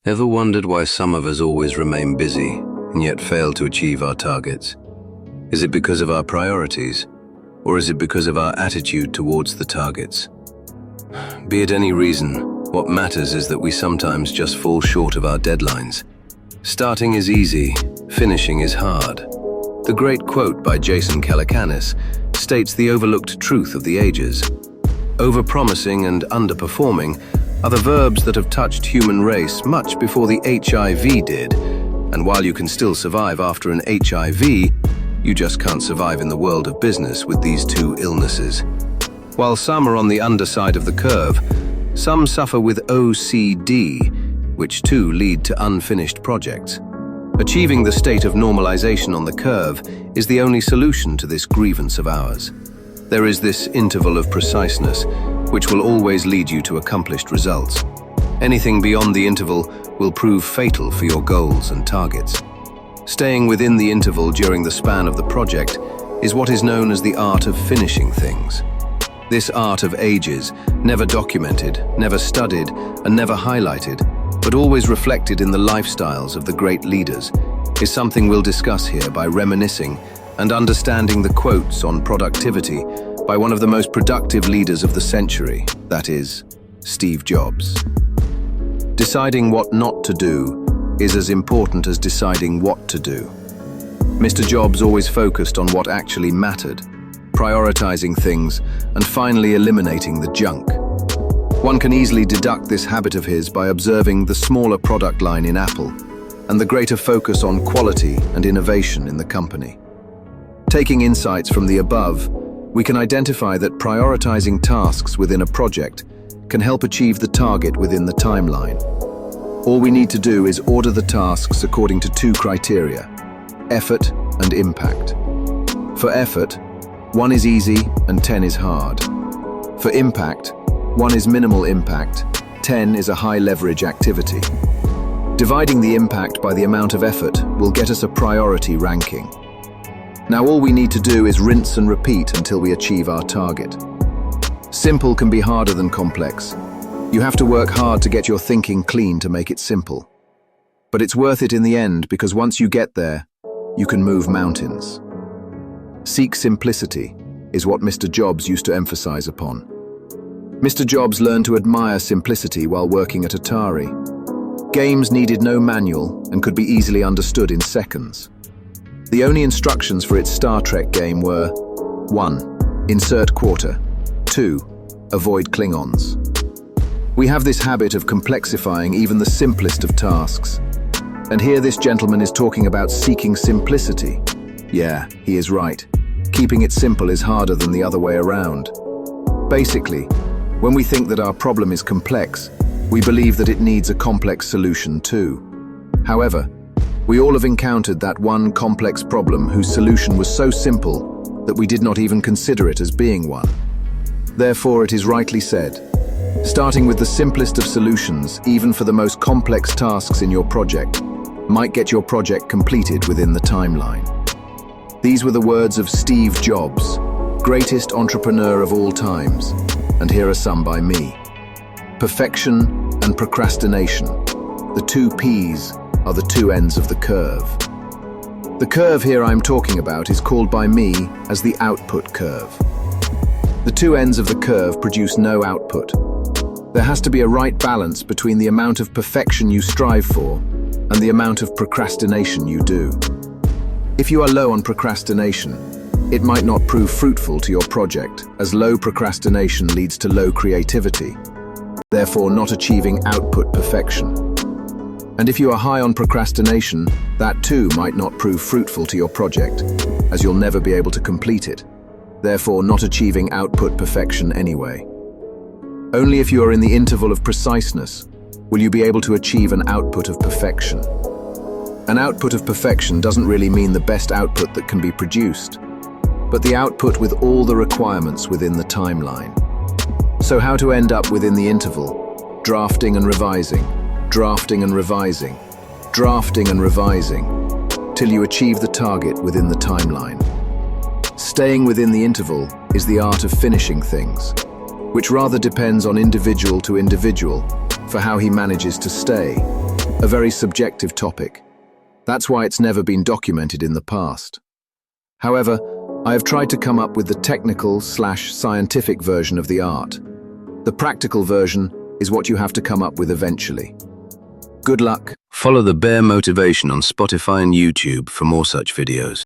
Ever wondered why some of us always remain busy and yet fail to achieve our targets? Is it because of our priorities, or is it because of our attitude towards the targets? Be it any reason, what matters is that we sometimes just fall short of our deadlines. Starting is easy, finishing is hard. The great quote by Jason Calacanis states the overlooked truth of the ages. Overpromising and underperforming are the verbs that have touched human race much before the HIV did, and while you can still survive after an HIV, you just can't survive in the world of business with these two illnesses. While some are on the underside of the curve, some suffer with OCD, which too lead to unfinished projects. Achieving the state of normalization on the curve is the only solution to this grievance of ours. There is this interval of preciseness, which will always lead you to accomplished results. Anything beyond the interval will prove fatal for your goals and targets. Staying within the interval during the span of the project is what is known as the art of finishing things. This art of ages, never documented, never studied, and never highlighted, but always reflected in the lifestyles of the great leaders, is something we'll discuss here by reminiscing and understanding the quotes on productivity by one of the most productive leaders of the century, that is, Steve Jobs. Deciding what not to do is as important as deciding what to do. Mr. Jobs always focused on what actually mattered, prioritizing things and finally eliminating the junk. One can easily deduct this habit of his by observing the smaller product line in Apple and the greater focus on quality and innovation in the company. Taking insights from the above, we can identify that prioritizing tasks within a project can help achieve the target within the timeline. All we need to do is order the tasks according to two criteria: effort and impact. For effort, 1 is easy and 10 is hard. For impact, 1 is minimal impact, 10 is a high leverage activity. Dividing the impact by the amount of effort will get us a priority ranking. Now all we need to do is rinse and repeat until we achieve our target. Simple can be harder than complex. You have to work hard to get your thinking clean to make it simple. But it's worth it in the end, because once you get there, you can move mountains. Seek simplicity is what Mr. Jobs used to emphasize upon. Mr. Jobs learned to admire simplicity while working at Atari. Games needed no manual and could be easily understood in seconds. The only instructions for its Star Trek game were 1. Insert quarter. 2. Avoid Klingons. We have this habit of complexifying even the simplest of tasks. And here this gentleman is talking about seeking simplicity. Yeah, he is right. Keeping it simple is harder than the other way around. Basically, when we think that our problem is complex, we believe that it needs a complex solution too. However, we all have encountered that one complex problem whose solution was so simple that we did not even consider it as being one. Therefore, it is rightly said, starting with the simplest of solutions, even for the most complex tasks in your project, might get your project completed within the timeline. These were the words of Steve Jobs, greatest entrepreneur of all times, and here are some by me. Perfection and procrastination, the two P's, are the two ends of the curve. The curve here I'm talking about is called by me as the output curve. The two ends of the curve produce no output. There has to be a right balance between the amount of perfection you strive for and the amount of procrastination you do. If you are low on procrastination, it might not prove fruitful to your project, as low procrastination leads to low creativity, therefore not achieving output perfection. And if you are high on procrastination, that too might not prove fruitful to your project, as you'll never be able to complete it, therefore not achieving output perfection anyway. Only if you are in the interval of preciseness will you be able to achieve an output of perfection. An output of perfection doesn't really mean the best output that can be produced, but the output with all the requirements within the timeline. So how to end up within the interval? Drafting and revising, drafting and revising, drafting and revising, till you achieve the target within the timeline. Staying within the interval is the art of finishing things, which rather depends on individual to individual for how he manages to stay, a very subjective topic. That's why it's never been documented in the past. However, I have tried to come up with the technical/scientific version of the art. The practical version is what you have to come up with eventually. Good luck. Follow The Bear Motivation on Spotify and YouTube for more such videos.